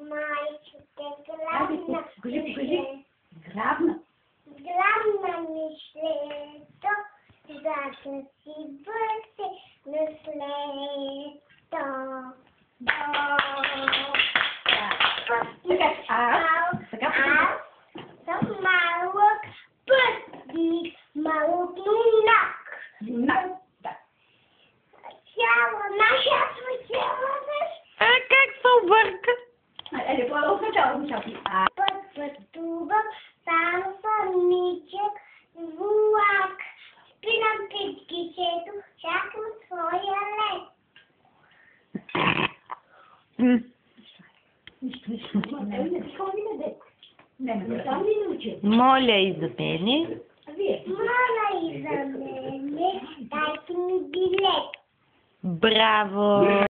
Майчуте, гладна. Кажи. Грабна. Гладна мишлето, за да си върси наследство. Така. Аз съм малък пътник, малък юнак. Юнак. Да. Цяла наша случилась. Как се обърка? Айде, от начало. Път пътувам, там самичък, влак. Спинам пред гишето, чакам своя лед. Моля и за мене. Моля и за мене, дайте ми билет. Браво!